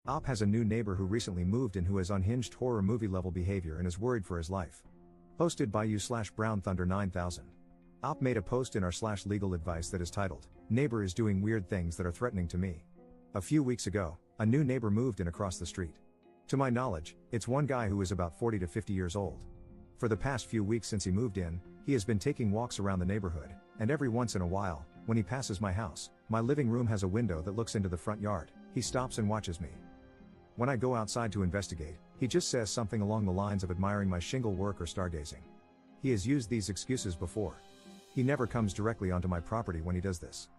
Op has a new neighbor who recently moved in who has unhinged horror movie level behavior and is worried for his life. Posted by you/Brown Thunder 9000. Op made a post in our /legal advice that is titled, "Neighbor is doing weird things that are threatening to me." A few weeks ago, a new neighbor moved in across the street. To my knowledge, it's one guy who is about 40 to 50 years old. For the past few weeks since he moved in, he has been taking walks around the neighborhood, and every once in a while, when he passes my house, my living room has a window that looks into the front yard, he stops and watches me. When I go outside to investigate, he just says something along the lines of admiring my shingle work or stargazing. He has used these excuses before. He never comes directly onto my property when he does this.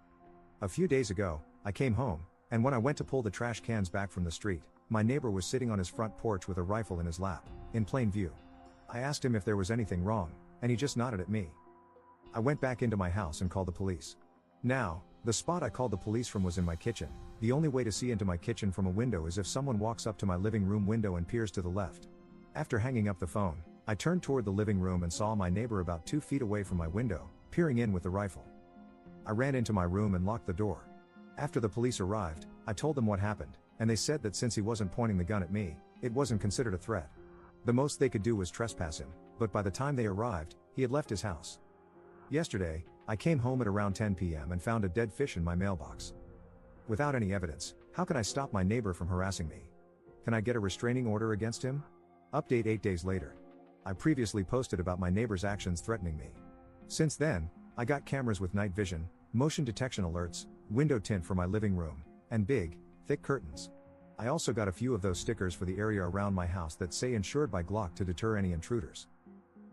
A few days ago, I came home, and when I went to pull the trash cans back from the street, my neighbor was sitting on his front porch with a rifle in his lap, in plain view. I asked him if there was anything wrong, and he just nodded at me. I went back into my house and called the police. Now, the spot I called the police from was in my kitchen. The only way to see into my kitchen from a window is if someone walks up to my living room window and peers to the left. After hanging up the phone, I turned toward the living room and saw my neighbor about 2 feet away from my window, peering in with the rifle. I ran into my room and locked the door. After the police arrived, I told them what happened, and they said that since he wasn't pointing the gun at me, it wasn't considered a threat. The most they could do was trespass him, but by the time they arrived, he had left his house. Yesterday, I came home at around 10 p.m. and found a dead fish in my mailbox. Without any evidence, how can I stop my neighbor from harassing me? Can I get a restraining order against him? Update 8 days later. I previously posted about my neighbor's actions threatening me. Since then, I got cameras with night vision, motion detection alerts, window tint for my living room, and big, thick curtains. I also got a few of those stickers for the area around my house that say insured by Glock to deter any intruders.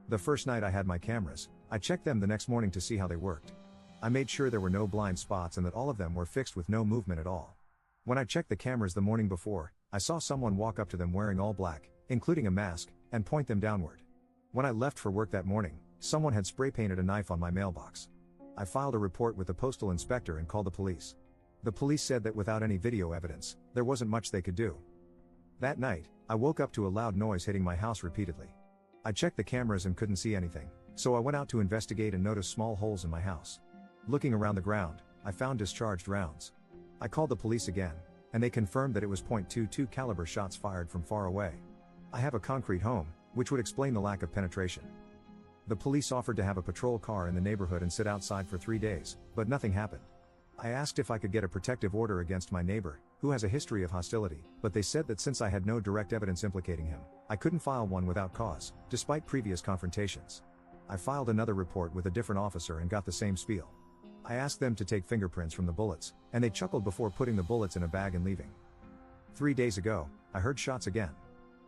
The first night I had my cameras, I checked them the next morning to see how they worked. I made sure there were no blind spots and that all of them were fixed with no movement at all. When I checked the cameras the morning before, I saw someone walk up to them wearing all black, including a mask, and point them downward. When I left for work that morning, someone had spray painted a knife on my mailbox. I filed a report with the postal inspector and called the police. The police said that without any video evidence, there wasn't much they could do. That night, I woke up to a loud noise hitting my house repeatedly. I checked the cameras and couldn't see anything, so I went out to investigate and noticed small holes in my house. Looking around the ground, I found discharged rounds. I called the police again, and they confirmed that it was .22 caliber shots fired from far away. I have a concrete home, which would explain the lack of penetration. The police offered to have a patrol car in the neighborhood and sit outside for 3 days, but nothing happened. I asked if I could get a protective order against my neighbor, who has a history of hostility, but they said that since I had no direct evidence implicating him, I couldn't file one without cause, despite previous confrontations. I filed another report with a different officer and got the same spiel. I asked them to take fingerprints from the bullets, and they chuckled before putting the bullets in a bag and leaving. 3 days ago, I heard shots again.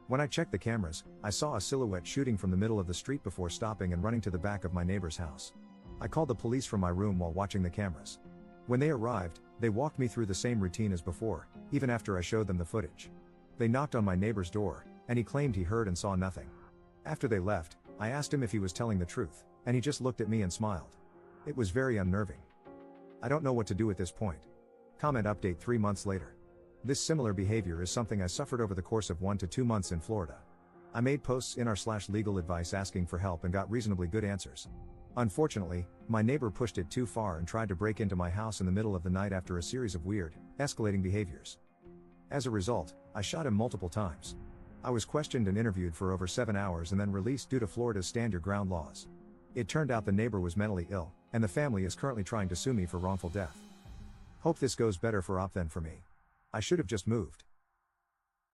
When I checked the cameras, I saw a silhouette shooting from the middle of the street before stopping and running to the back of my neighbor's house. I called the police from my room while watching the cameras. When they arrived, they walked me through the same routine as before, even after I showed them the footage. They knocked on my neighbor's door, and he claimed he heard and saw nothing. After they left, I asked him if he was telling the truth, and he just looked at me and smiled. It was very unnerving. I don't know what to do at this point. Comment update 3 months later. This similar behavior is something I suffered over the course of 1 to 2 months in Florida. I made posts in our /legal advice asking for help and got reasonably good answers. Unfortunately, my neighbor pushed it too far and tried to break into my house in the middle of the night after a series of weird, escalating behaviors. As a result, I shot him multiple times. I was questioned and interviewed for over 7 hours and then released due to Florida's stand your ground laws. It turned out the neighbor was mentally ill, and the family is currently trying to sue me for wrongful death. Hope this goes better for Op than for me. I should have just moved.